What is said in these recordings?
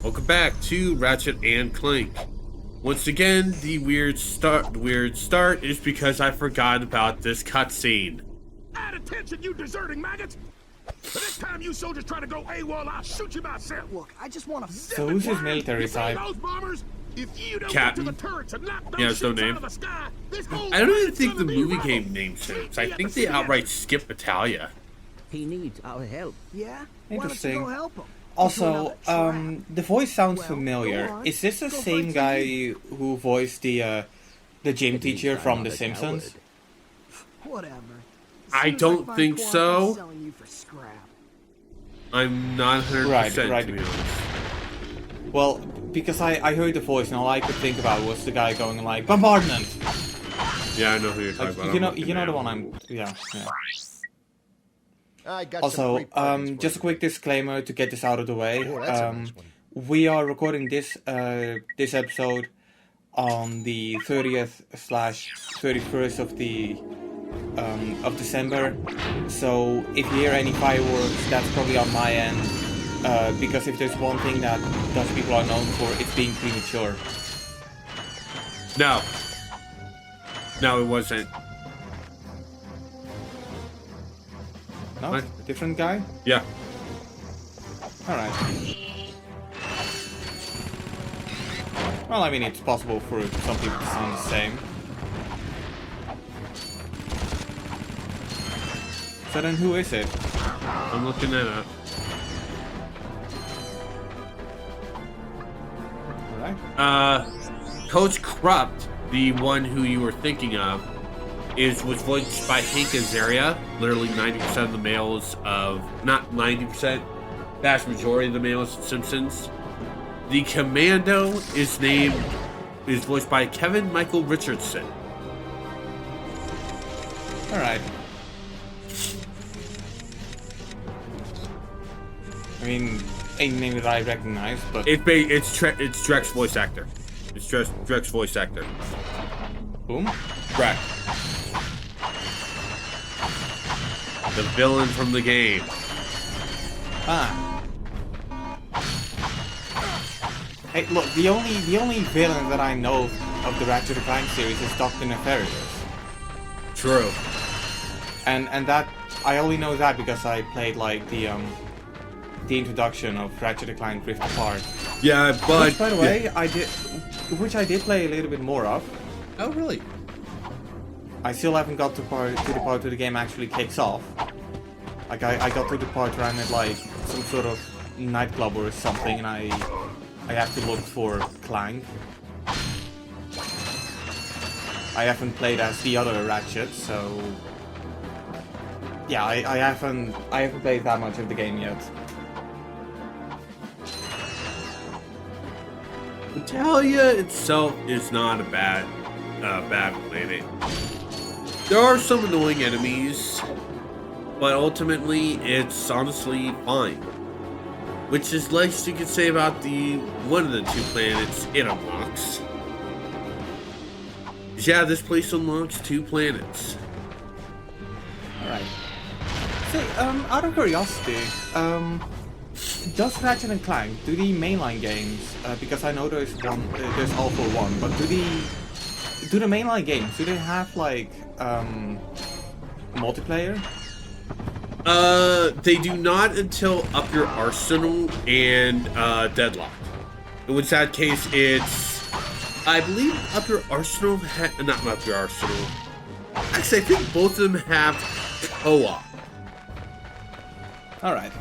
Welcome back to Ratchet and Clank. Once again, the weird start is because I forgot about this cutscene. Add attention, you deserting maggots! The next time you soldiers try to go AWOL, I'll shoot you myself. Look, I just want to. So who's his military type? If you don't Captain. get to the turrets and knock Yeah, those there's no shits out name. of the sky, this whole I don't even planet's think the gonna be movie rubble. game named sense. I Shoot me think at they the outright skip Battaglia. He needs our help. Yeah? Interesting. Why don't you go help him? Also, the voice sounds Well, familiar. go on. Is this the Go same find guy who voiced the gym teacher from The I'm a Simpsons? coward. Whatever. I Seems don't like my think quark so. is selling you for scrap. I'm not 100% Right, to right. be honest. Well, because I heard the voice and all I could think about was the guy going like bombardment. Yeah, I know who you're talking Like, about. you know, I'm looking you know the now. one I'm. Yeah. I got some Also, great parties for just a you. quick disclaimer to get this out of the way. Oh, that's a nice one. We are recording this episode on the 30th/31st of December. So if you hear any fireworks, that's probably on my end. Because if there's one thing that Dutch people are known for, it's being premature. No. No, it wasn't. No, What? different guy. Yeah. All right. Well, I mean, it's possible for some people to sound the same. So then, who is it? I'm looking that up. All right. Coach Krupt, the one who you were thinking of, was voiced by Hank Azaria. Literally 90% of the males of, not 90%, vast majority of the males in Simpsons. The Commando is voiced by Kevin Michael Richardson. All right. I mean, a name that I recognize, but It's Drek's voice actor. It's Drek's voice actor. boom. Drek. The villain from the game. Ah. Hey, look, the only villain that I know of the Ratchet and Clank series is Dr. Nefarious. True. And that I only know that because I played like the introduction of Ratchet and Clank Rift Apart. Yeah, but Which, by the way, I did play a little bit more of. Oh, really? I still haven't got to the part where the game actually kicks off. Like I got to the part where I'm at like some sort of nightclub or something, and I have to look for Clank. I haven't played as the other Ratchet, so yeah, I haven't played that much of the game yet. Battaglia itself is not a bad planet. There are some annoying enemies, but ultimately it's honestly fine. Which is less you could say about the one of the two planets it unlocks. Yeah, this place unlocks 2 planets. Alright. So, out of curiosity, does Ratchet and Clank, do the mainline games, because I know there's all for one, but do the mainline games, do they have like, multiplayer? They do not until Up Your Arsenal and, Deadlock. In which that case, it's... I believe Up Your Arsenal not Up Your Arsenal. Actually, I think both of them have co-op. Alright.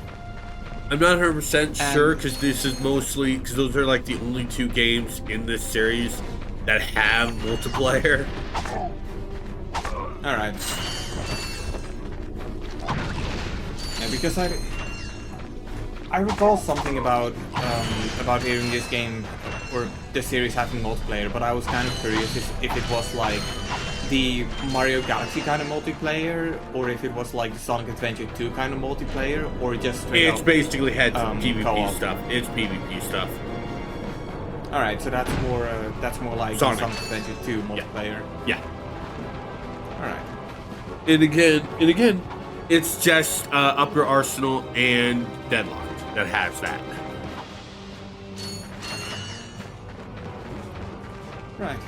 I'm not 100% sure, because this is mostly... Because those are, like, the only 2 games in this series that have multiplayer. Alright. Yeah, because I recall something about hearing this game or the series having multiplayer, but I was kind of curious if it was like the Mario Galaxy kind of multiplayer, or if it was like the Sonic Adventure 2 kind of multiplayer, or just straight It's up, basically had PvP co-op. stuff. It's PvP stuff. Alright, so that's more like Sonic. Sonic Adventure 2 multiplayer. Yeah. Alright. And again, it's just Up Your Arsenal and Deadlocked that has that. Right.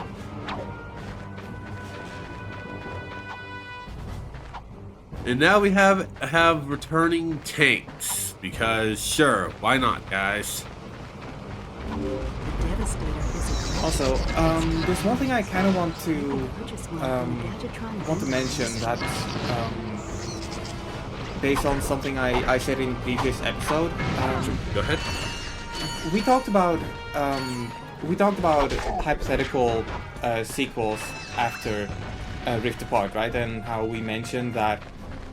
And now we have returning tanks, because sure, why not, guys? The Devastator is a Also, there's one thing I kind of want to mention that based on something I said in previous episode. Go ahead. We talked about hypothetical sequels after Rift Apart, right? And how we mentioned that,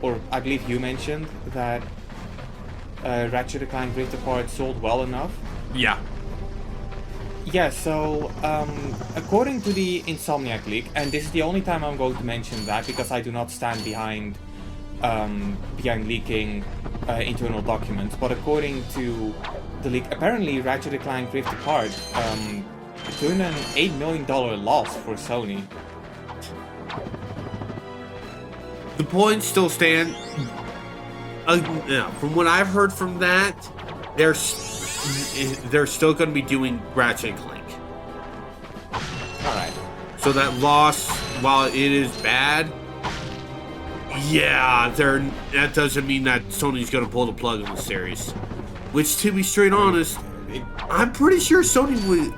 or I believe you mentioned that Ratchet and Clank Rift Apart sold well enough. Yeah. Yeah, so according to the Insomniac leak, and this is the only time I'm going to mention that because I do not stand behind leaking internal documents, but according to the leak, apparently Ratchet and Clank Rift Apart turned an $8 million loss for Sony. The points still stand. Yeah, from what I've heard from that, they're still going to be doing Ratchet and Clank. Alright. So that loss, while it is bad, yeah, that doesn't mean that Sony's going to pull the plug on the series. Which, to be straight honest, I'm pretty sure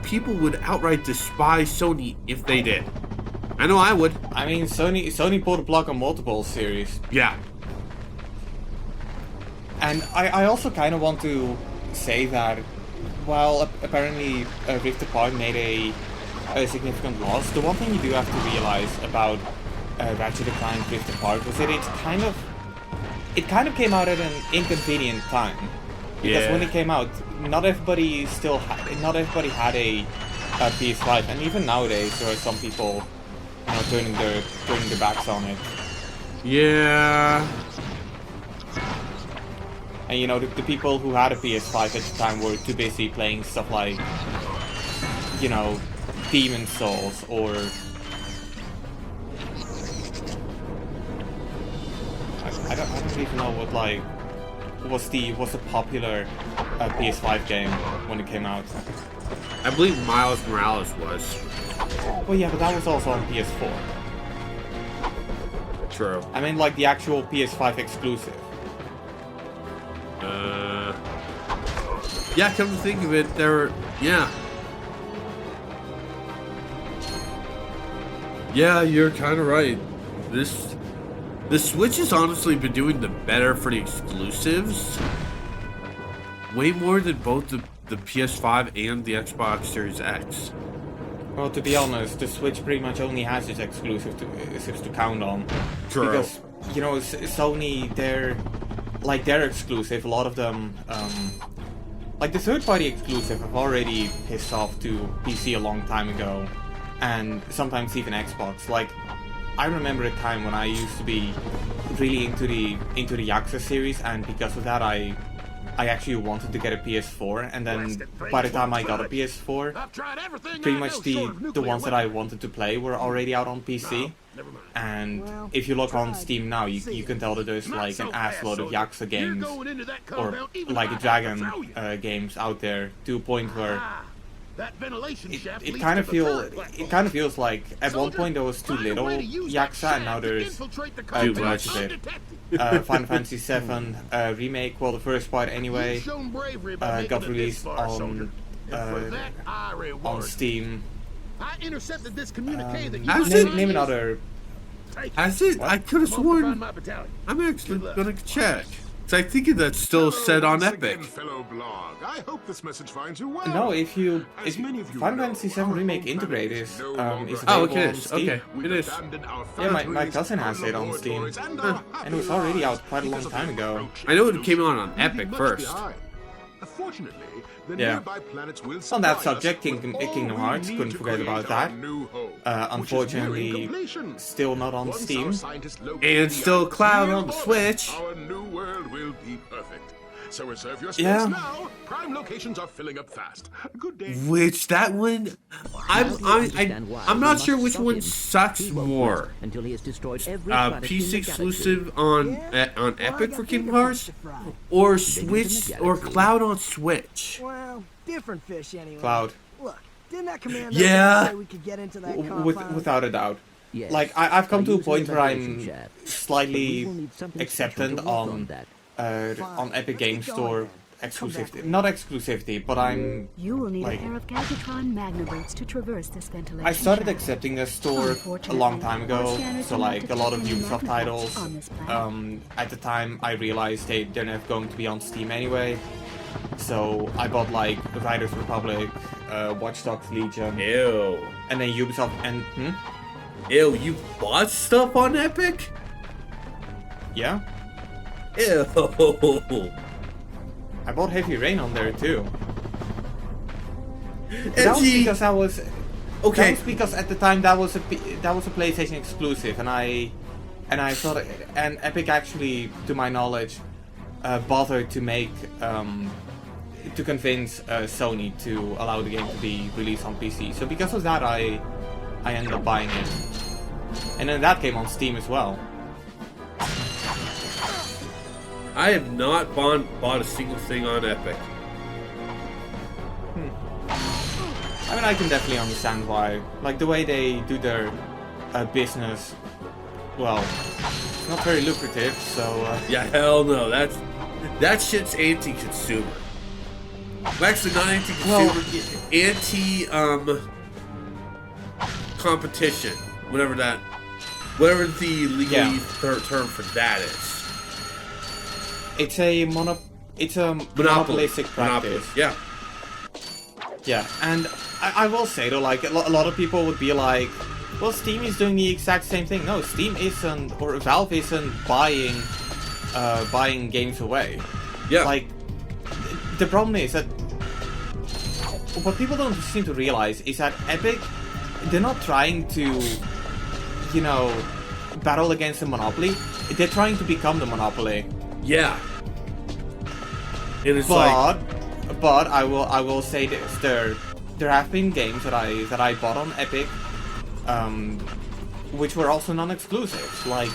people would outright despise Sony if they did. I know I would. I mean, Sony pulled the plug on multiple series. Yeah. And I also kind of want to say that while apparently Rift Apart made a significant loss, the one thing you do have to realize about Ratchet and Clank Rift Apart was that it kind of came out at an inconvenient time. Because when it came out, not everybody had a PS5, and even nowadays there are some people, you know, turning their backs on it. Yeah. And you know, the people who had a PS5 at the time were too busy playing stuff like, you know, Demon's Souls or I don't even know what like was the popular PS5 game when it came out. I believe Miles Morales was. Well, yeah, but that was also on PS4. True. I mean, like the actual PS5 exclusive. Yeah, come to think of it, Yeah, you're kind of right. The Switch has honestly been doing the better for the exclusives. Way more than both the PS5 and the Xbox Series X. Well, to be honest, the Switch pretty much only has its exclusives to count on. True. Because, you know, Sony, they're exclusive, a lot of them, like the third-party exclusive have already pissed off to PC a long time ago, and sometimes even Xbox. Like, I remember a time when I used to be really into the Yakuza series, and because of that I actually wanted to get a PS4, and then by the time I got a PS4, pretty much the ones that I wanted to play were already out on PC. And if you look on Steam now, you can tell that there's like an assload of Yakuza games, or like Dragon games out there, to a point where it kind of feels like at one point there was too little Yakuza, and now there's too much of it. Final Fantasy VII Remake, well, the first part anyway, got released on Steam. I intercepted this communique that you Name another. Has it? I could have sworn. I'm actually gonna check. So I think that's still set on Epic. Fellow blog. I hope this message finds you well. No, if Final Fantasy VII Remake Integrate is available okay, it on is. Steam. Okay, it is. Yeah, my cousin has it on Steam, and it was already out quite a long time ago. I know it came out on Epic first. Fortunately, the Yeah. nearby planets will On that supply subject, us with all Kingdom we Hearts, need couldn't to forget create about our that. new home, which is Unfortunately, nearing completion. still not on Once Steam. our scientists locate And the still Cloud ideal on the orbit, Switch. Our new world will be perfect. So reserve your space Yeah. now. Prime locations are filling up fast. Good day. Which that one, I'm not sure which one sucks more. until he has destroyed every PC exclusive on Epic for Kingdom Hearts, or Switch or Cloud on Switch. Well, different fish anyway. Cloud. Look, Didn't that commander Yeah. say we could get into that Without a doubt. Yes. Like I've come By to a using point the where vibration I'm shaft. But we slightly will need something special acceptant to work on that. on Epic Let's Games get Store going then. Come back exclusivity. later. Not exclusivity, but I'm You will need like a pair of Galvatron Magnaboats to traverse this ventilation I started shaft. accepting the store a long time ago. So like a lot of Ubisoft titles. At the time I realized they're never going to be on Steam anyway. So I bought like Riders Republic, Watch Dogs Legion, Ew. and then Ubisoft and Ew, you bought stuff on Epic? yeah, Ew. I bought Heavy Rain on there too. That was Edgy. because I was Okay. That was because at the time that was a PlayStation exclusive, and I thought, and Epic actually, to my knowledge, bothered to make to convince Sony to allow the game to be released on PC. So because of that, I ended up buying it, and then that came on Steam as well. I have not bought a single thing on Epic. I mean, I can definitely understand why. Like the way they do their business, well, it's not very lucrative. So Yeah, hell no. That shit's anti-consumer. Well, actually, not anti-consumer. Competition. Whatever the legally term for that is. it's a monopolistic practice. Yeah. Yeah, and I will say though, like a lot of people would be like, well, Steam is doing the exact same thing. No, Steam isn't, or Valve isn't buying games away. Yeah. Like, the problem is that what people don't seem to realize is that Epic, they're not trying to, you know, battle against the monopoly. They're trying to become the monopoly. Yeah. And it's But I will say this: there have been games that I bought on Epic, which were also non-exclusives. Like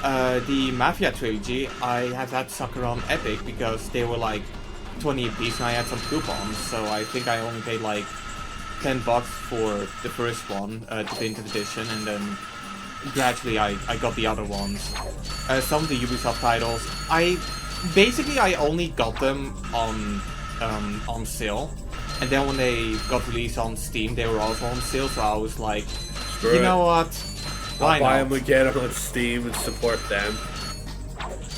the Mafia trilogy, I have that sucker on Epic because they were like 20 a piece, and I had some coupons. So I think I only paid like $10 for the first one, the Definitive Edition, and then gradually I got the other ones. Some of the Ubisoft titles, I only got them on sale, and then when they got released on Steam, they were also on sale. So I was like, you know what? Why I'll buy not? them again on Steam and support them.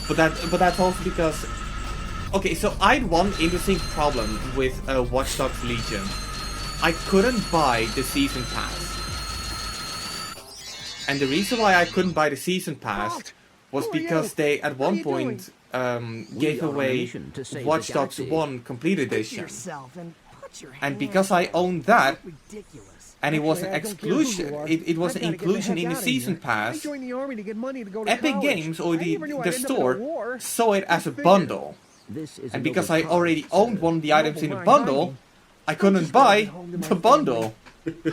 But that's also because, okay, so I had one interesting problem with Watch Dogs Legion. I couldn't buy the season pass, and the reason why I couldn't buy the season pass was because they at one point gave away Watch Dogs 1 Complete Edition, and because I owned that, and it was an exclusion, it was an inclusion in the season pass, Epic Games, or the store, saw it as a bundle, and because I already owned one of the items in the bundle, I couldn't buy the bundle.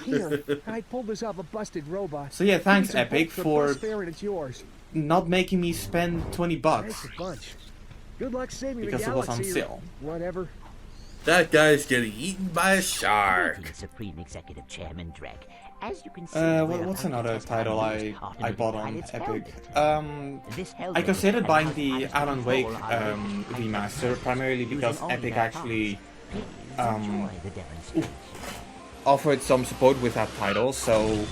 Here, I pulled this off a busted robot. So yeah, thanks Epic for spare and it's yours. not making me spend $20 Thanks a bunch. Good luck saving because the it was galaxy on or sale. whatever. That guy's getting eaten by a shark. Supreme Executive Chairman Drek. As you can see, What's another title I bought on Epic? I considered buying the Alan Wake remaster primarily because Epic actually offered some support with that title, so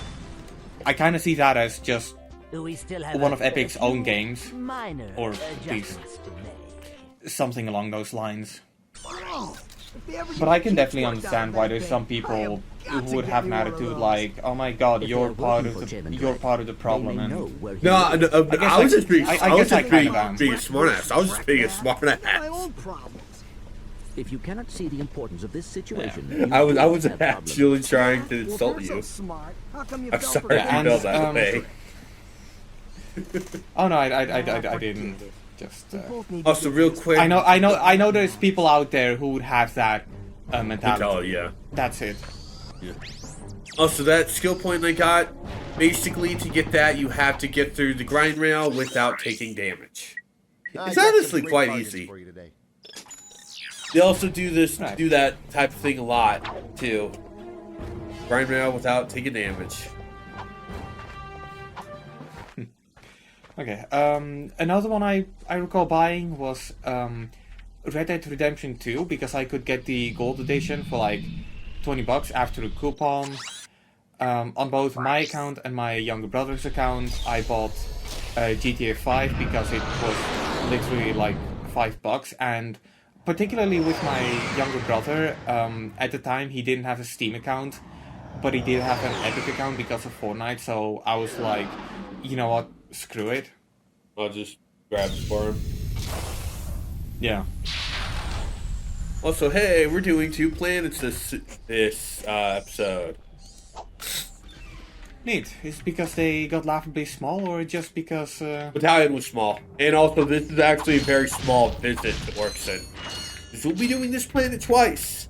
I kind of see that as just one of Epic's own games, or at least something along those lines. But I can definitely understand why there's some people who would have an attitude like, "Oh my God, you're part of the problem." And No, I was just being, I guess I kind of am. being a smartass. I was just being a smartass. If you cannot see the importance of this situation, I was actually trying to insult you. I'm sorry if you felt that way. Oh no, I didn't. Just. Also, real quick. I know. There's people out there who would have that mentality. Oh yeah. That's it. Yeah. Also, that skill point I got, basically to get that, you have to get through the grind rail without taking damage. It's honestly quite easy. They also do that type of thing a lot too. Grind mail without taking damage. Okay. Another one I recall buying was Red Dead Redemption 2 because I could get the gold edition for like $20 after a coupon. On both my account and my younger brother's account, I bought GTA 5 because it was literally like $5, and particularly with my younger brother, at the time he didn't have a Steam account, but he did have an Epic account because of Fortnite, so I was like, you know what, screw it. I'll just grab it for him. Yeah. Also, hey, we're doing 2 planets this episode. Neat. Is it because they got laughably small, or just because... Battalion was small. And also, this is actually a very small visit to Orkson. Because we'll be doing this planet twice.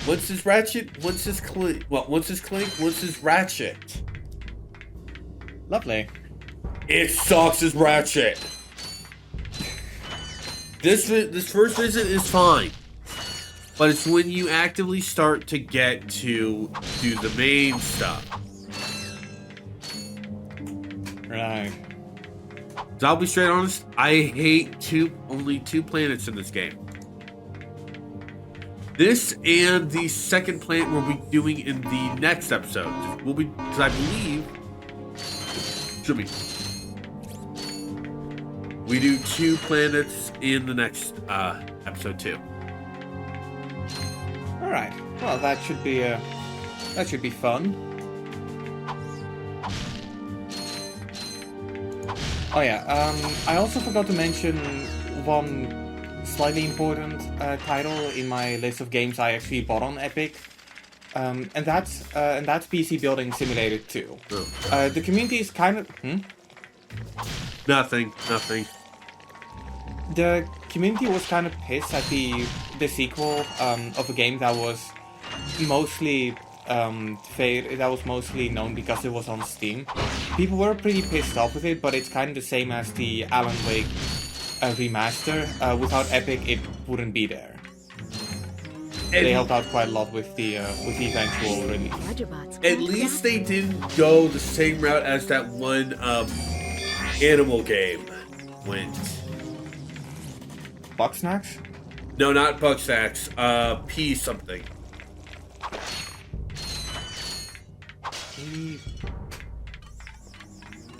Once is Ratchet, once is Clank. Well, once is Clank, once is Ratchet. Lovely. It sucks as Ratchet. This first visit is fine. But it's when you actively start to get to do the main stuff. Right. So I'll be straight honest, I hate only 2 planets in this game. This and the second planet we'll be doing in the next episode. Because I believe, should be. We do 2 planets in the next episode too. All right. Well, that should be fun. Oh yeah. I also forgot to mention one slightly important title in my list of games I actually bought on Epic, and that's PC Building Simulator 2. Oh. The community is kind of Nothing. The community was kind of pissed at the sequel of a game that was mostly that was mostly known because it was on Steam. People were pretty pissed off with it, but it's kind of the same as the Alan Wake remaster. Without Epic, it wouldn't be there. They helped out quite a lot with the eventual release. At least they didn't go the same route as that one animal game went. Bugsnax? No, not Bugsnax. P something.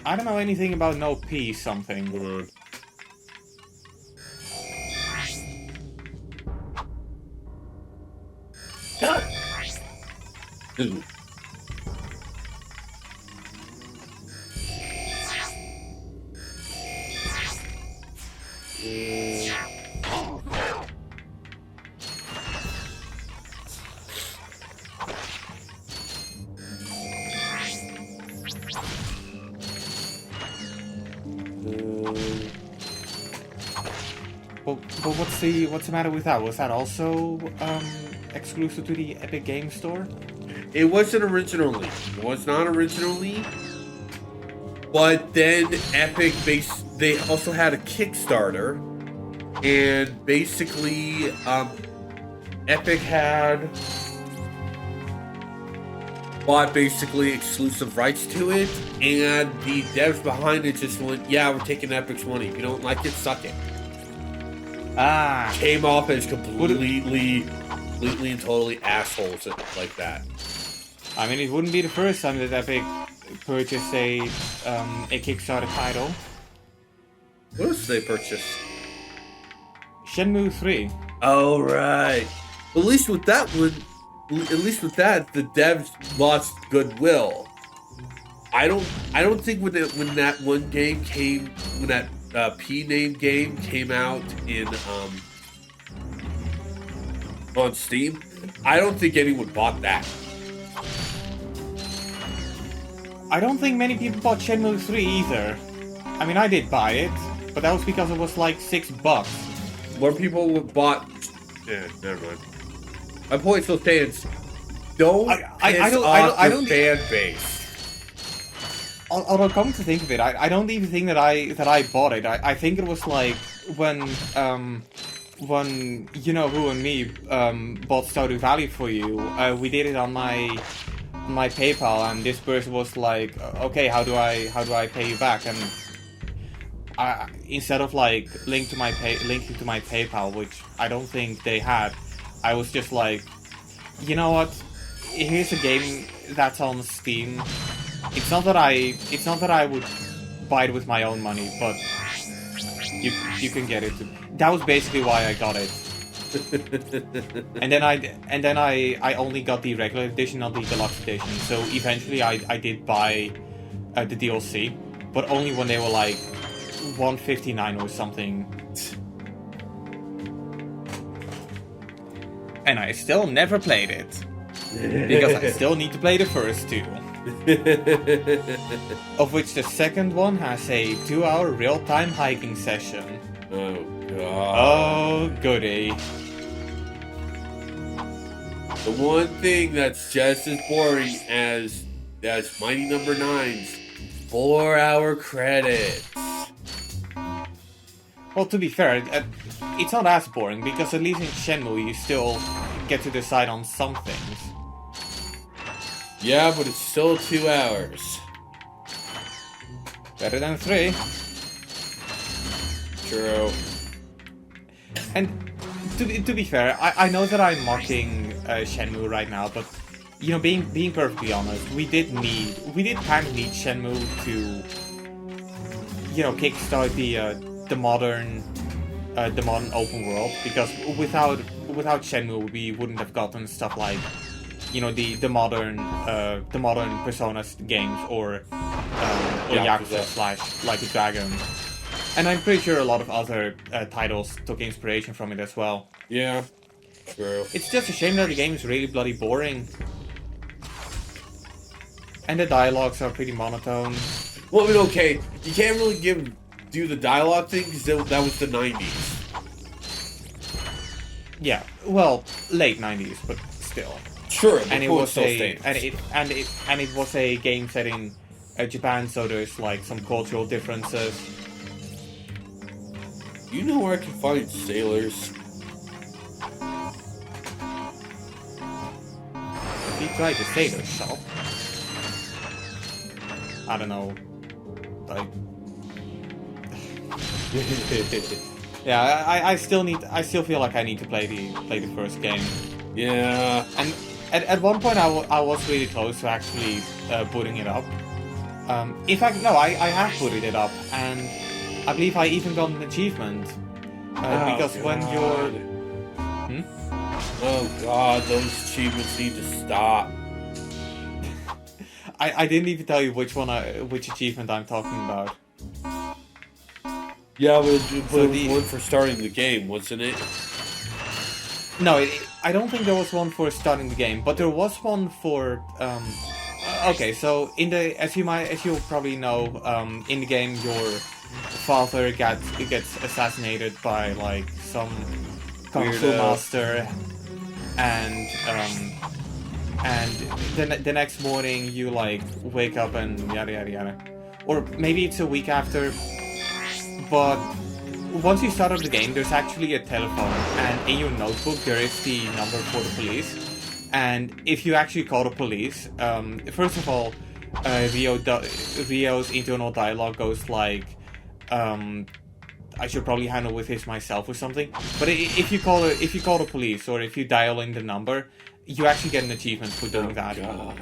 I don't know anything about no P something. But what's the matter with that? Was that also exclusive to the Epic Game Store? It wasn't originally. It was not originally. But then Epic they also had a Kickstarter, and basically Epic had bought basically exclusive rights to it, and the devs behind it just went, yeah, we're taking Epic's money. If you don't like it, suck it. Came off as completely and totally assholes like that. I mean, it wouldn't be the first time that Epic purchased a Kickstarter title. What else did they purchase? Shenmue 3. Oh, right. At least with that one, the devs lost goodwill. I don't think when that one game came, when that P name game came out in on Steam, I don't think anyone bought that. I don't think many people bought Shenmue 3 either. I mean, I did buy it, but that was because it was like $6. More people bought. Yeah, never mind. My point still stands. Don't piss off your fan base. Although, come to think of it, I don't even think that I bought it. I think it was like when you know who and me bought Stardew Valley for you. We did it on my my PayPal, and this person was like, "Okay, how do I pay you back?" And instead of like linking to my PayPal, which I don't think they had, I was just like, you know what? Here's a game that's on Steam. It's not that I would buy it with my own money, but you can get it. That was basically why I got it. and then I only got the regular edition, not the deluxe edition. So eventually I did buy the DLC, but only when they were like $159 or something. And I still never played it. Because I still need to play the first two. Of which the second one has a 2-hour real-time hiking session. Oh, God. Oh, goody. The one thing that's just as boring as Mighty Number 9's 4-hour credits. Well, to be fair, it's not as boring, because at least in Shenmue you still get to decide on some things. Yeah, but it's still 2 hours. Better than 3. True. And to be fair, I know that I'm mocking Shenmue right now, but you know, being perfectly honest, we did kind of need Shenmue to, you know, kickstart the modern open world, because without Shenmue we wouldn't have gotten stuff like, you know, the modern Persona games or Yakuza / Like a Dragon. And I'm pretty sure a lot of other titles took inspiration from it as well. Yeah, true. It's just a shame that the game is really bloody boring. And the dialogues are pretty monotone. Well, I mean, okay, you can't really do the dialogue thing because that was the 90s. Yeah, well, late 90s, but still. Sure, And it was it was a game set in Japan, so there's like some cultural differences. You know where I can find sailors? If you try the sailor shop, I don't know, like. Yeah, I still feel like I need to play the first game. Yeah. And at one point I was really close to actually booting it up. In fact, no, I have booted it up, and I believe I even got an achievement. Because God. when you're... Oh God, those achievements need to stop. I didn't even tell you which achievement I'm talking about. Yeah, but it was the one for starting the game, wasn't it? No, I don't think there was one for starting the game, but there was one for... Okay, so as you probably know, in the game your father gets assassinated by like some kung fu master, and the next morning you like wake up and yada yada yada, or maybe it's a week after. But once you start up the game, there's actually a telephone, and in your notebook there is the number for the police. And if you actually call the police, first of all, Rio's internal dialogue goes like, I should probably handle with this myself or something. But if you call the police, or if you dial in the number, you actually get an achievement for doing that. God.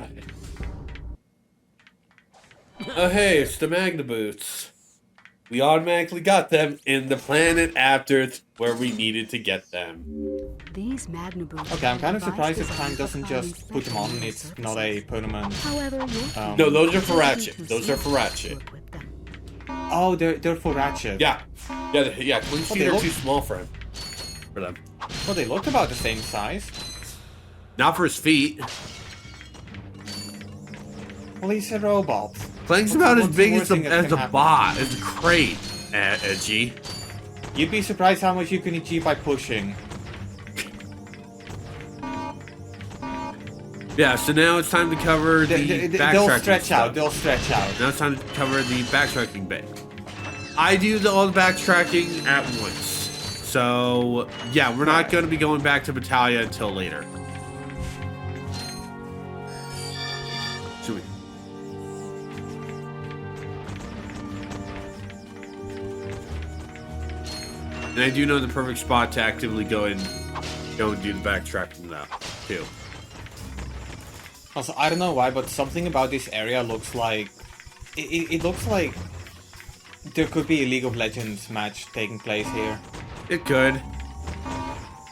Oh hey, it's the Magna Boots. We automatically got them in the planet after where we needed to get them. These Magna Boots. Okay, I'm kind of surprised that Clank doesn't just put them on and it's not a permanent... However, No, those are for Ratchet. Those are for Ratchet. Oh, they're for Ratchet. Yeah. Clink's feet are too small for him. For them. Well, they look about the same size. Not for his feet. Well, he's a robot. Clank's about as big as a happen? bot, as a crate, Edgy. You'd be surprised how much you can achieve by pushing. Yeah, so now it's time to cover the backtracking They'll stretch stuff. out. They'll stretch out. Now it's time to cover the backtracking bit. I do all the backtracking at once. So, yeah, we're not going to be going back to Battaglia until later. Sweet. And I do know the perfect spot to actively go and do the backtracking now, too. Also, I don't know why, but something about this area looks like... It looks like there could be a League of Legends match taking place here. It could.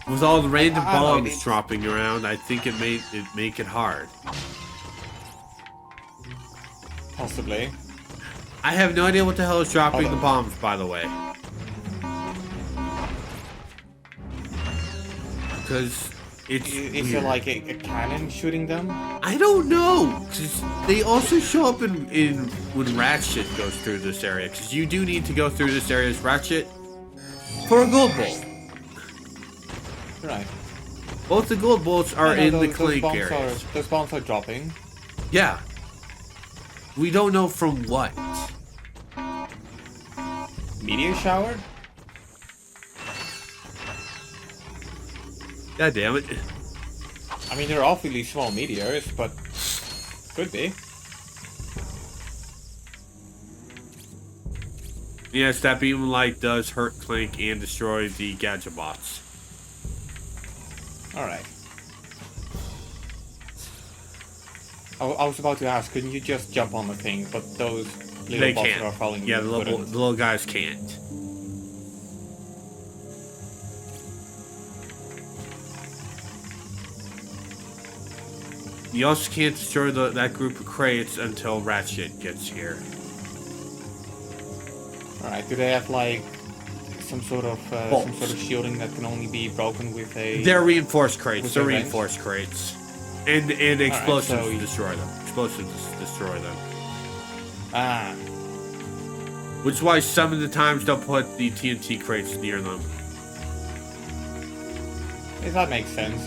With all the random I don't know, bombs dropping around, I think it make it hard. Possibly. I have no idea what the hell is dropping the bombs, by the way. Because Is there like a cannon shooting them? I don't know. Cause they also show up in when Ratchet goes through this area. Because you do need to go through this area as Ratchet for a gold bolt. Right. Both the gold bolts are in the those Clank bombs areas. Those bombs are dropping. Yeah. We don't know from what. Meteor shower? God damn it. I mean, they're awfully small meteors, but could be. Yes, that beam of light does hurt Clank and destroy the gadget bots. Alright. I was about to ask, couldn't you just jump on the thing? But those little They bots can't. that are following Yeah, you the wouldn't. little guys can't. You also can't destroy that group of crates until Ratchet gets here. Alright, do they have like some sort of shielding that can only be broken with a... They're reinforced crates. With They're their range? reinforced crates. And explosives so destroy them. Explosives destroy them. Ah, Which is why some of the times they'll put the TNT crates near them. if that makes sense.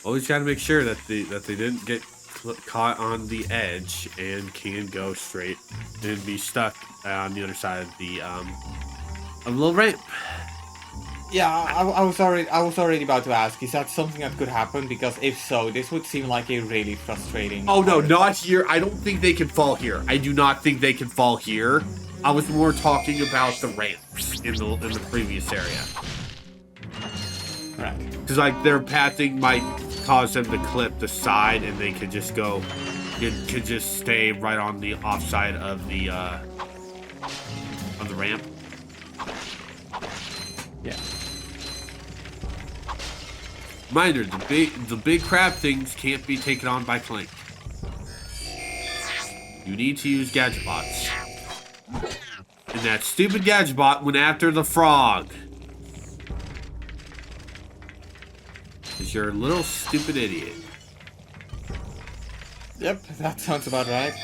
Always got to make sure that they didn't get caught on the edge and can go straight and be stuck on the other side of the little ramp. Yeah, I was already about to ask, is that something that could happen? Because if so, this would seem like a really frustrating... Oh no, not here. I don't think they can fall here. I do not think they can fall here. I was more talking about the ramps in the previous area. Right. Because like their pathing might cause them to clip the side, and they could just go, could just stay right on the offside of the ramp. Yeah. Reminder: the big crab things can't be taken on by Clank. You need to use gadget bots. And that stupid gadget bot went after the frog. Because you're a little stupid idiot. Yep, that sounds about right.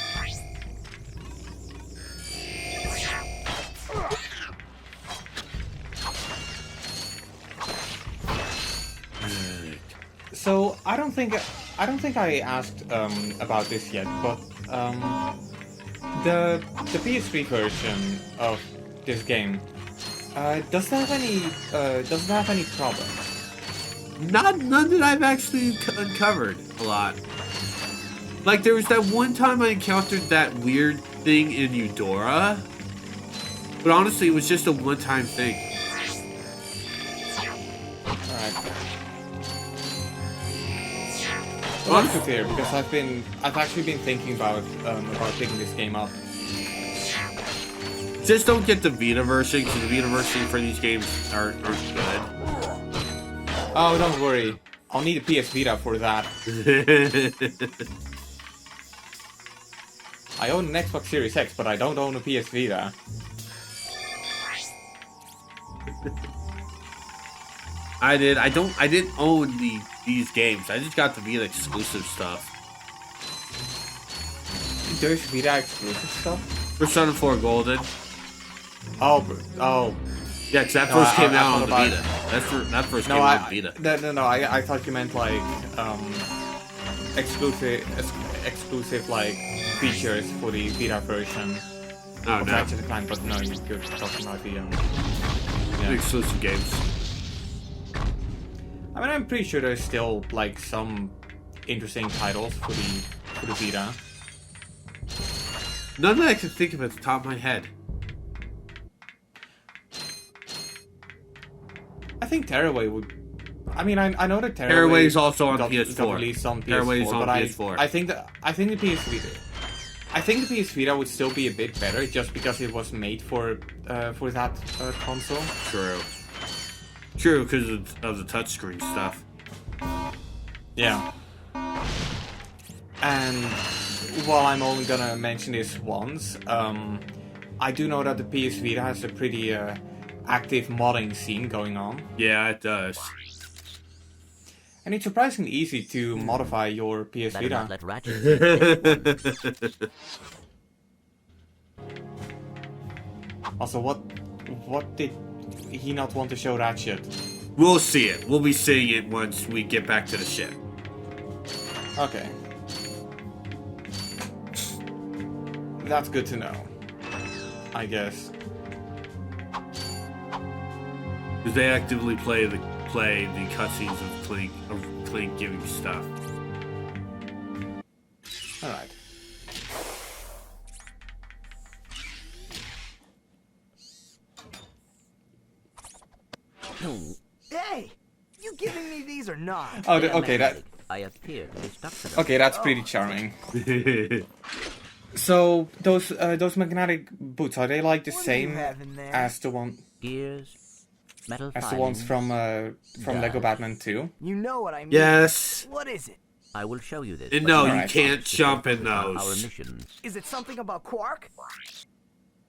So I don't think I asked about this yet, but the PS3 version of this game does it have any problems? None that I've actually uncovered a lot. Like there was that one time I encountered that weird thing in Eudora, but honestly it was just a one-time thing. Alright. Well, that's good to hear, because I've actually been thinking about picking this game up. Just don't get the Vita version, because the Vita version for these games aren't good. Oh, don't worry. I'll need a PS Vita for that. I own an Xbox Series X, but I don't own a PS Vita. I didn't own these games. I just got the Vita exclusive stuff. There's Vita exclusive stuff? Persona 4 Golden. Oh. Yeah, because that No, first came I out on the thought Vita. That first came out on the Vita. No, I thought you meant like exclusive like features for the Vita version Oh, of no. Ratchet and Clank, but no, you're talking about the The exclusive games. I mean, I'm pretty sure there's still like some interesting titles for the Vita. None that I can think of at the top of my head. I think Tearaway would. I mean, I know that Tearaway is also on got PS4. released on PS4, Tearaway is on but PS4. I think the PS Vita. I think the PS Vita would still be a bit better just because it was made for that console. True. True, because of the touchscreen stuff. Yeah. And while I'm only gonna mention this once, I do know that the PS Vita has a pretty active modding scene going on. Yeah, it does. And it's surprisingly easy to modify your PS Better not Vita. let Ratchet see it. Also, what did he not want to show Ratchet? We'll see it. We'll be seeing it once we get back to the ship. Okay. That's good to know, I guess. Because they actively play the cutscenes of Clank giving stuff. Alright. Hey, you giving me these or not? Oh, Yeah, okay, that. I appear to be stuck to them. Okay, that's pretty charming. So those magnetic boots, are they like the What do same you have in there? as the Gears, metal the ones filings. from Lego Batman 2? You know what I mean. Yes. What is it? I will show you this. And but no, you you Alright. can't jump in Our those. missions. Is it something about Quark?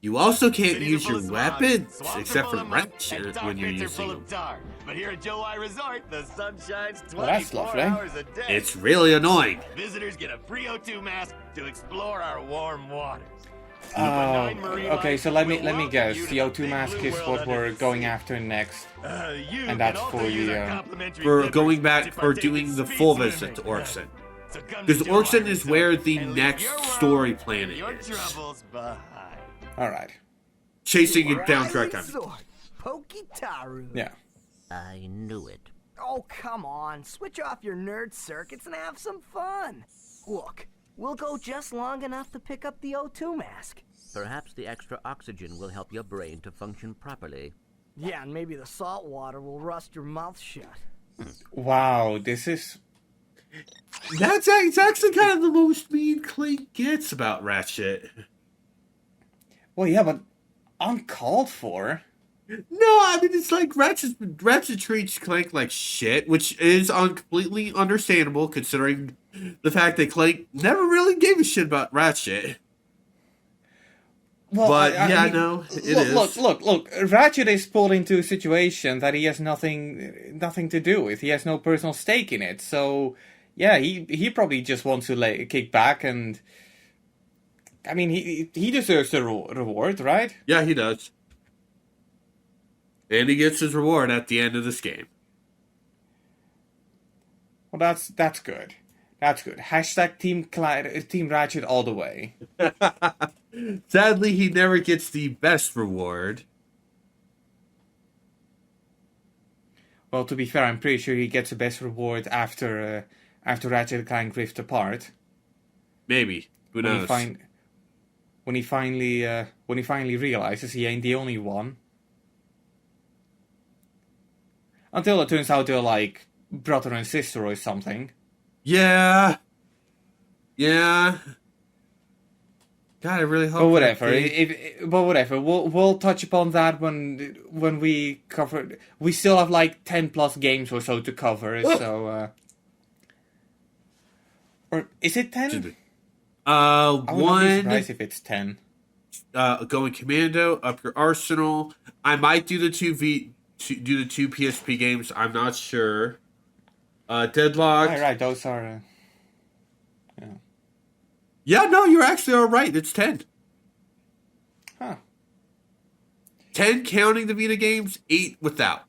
You also can't Cities use are full your of swamps, weapons, swamps are except full for of mud, Ratchet and when you're dock pits are full using them. of tar. But here at Joe I Resort, the sun shines 24 Well, that's lovely. hours a day. It's really annoying. Visitors get a free O2 mask to explore our warm waters. Oh, okay. So let me guess. The O2 mask is what we're going after next. And that's for the For going back, for doing the full visit to Orkson. Because Orkson is where the next story planet your is. troubles behind. All right. Chasing it down track time. Sword, Pokitaru. Yeah. I knew it. Oh, come on. Switch off your nerd circuits and have some fun. Look, we'll go just long enough to pick up the O2 mask. Perhaps the extra oxygen will help your brain to function properly. Yeah, and maybe the salt water will rust your mouth shut. Wow. This is. It's actually kind of the most mean Clank gets about Ratchet. Well, yeah, but uncalled for. No, I mean, it's like Ratchet treats Clank like shit, which is completely understandable considering the fact that Clank never really gave a shit about Ratchet. Well, But I mean, no, it is. Look. Ratchet is pulled into a situation that he has nothing to do with. He has no personal stake in it. So, yeah, he probably just wants to kick back and. I mean, he deserves the reward, right? Yeah, he does. And he gets his reward at the end of this game. Well, that's good. That's good. Hashtag Team Ratchet all the way. Sadly, he never gets the best reward. Well, to be fair, I'm pretty sure he gets the best reward after Ratchet and Clank rift apart. Maybe. Who knows? When he finally realizes he ain't the only one. Until it turns out they're like brother and sister or something. Yeah. God, I really hope. But whatever. We'll touch upon that when we cover. We still have like 10 plus games or so to cover. So, or is it 10? I would not be One. surprised if it's 10. Going commando, up your arsenal. I might do the two PSP games. I'm not sure. Deadlock. Right. Those are. Yeah, no, you're actually all right. It's 10. Huh. 10 counting the Vita games, 8 without.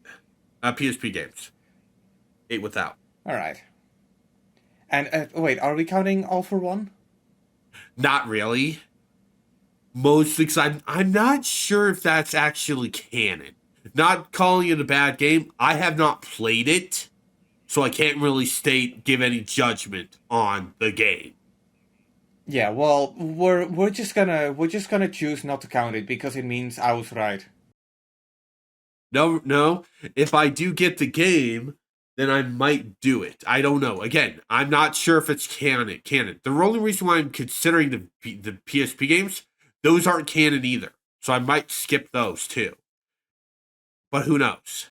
PSP games. 8 without. All right. And wait, are we counting All for One? Not really. Mostly because I'm not sure if that's actually canon. Not calling it a bad game. I have not played it. so I can't really give any judgment on the game. Yeah, well, we're just gonna choose not to count it because it means I was right. No. If I do get the game, then I might do it. I don't know. Again, I'm not sure if it's canon. The only reason why I'm considering the PSP games, those aren't canon either. So I might skip those too. But who knows?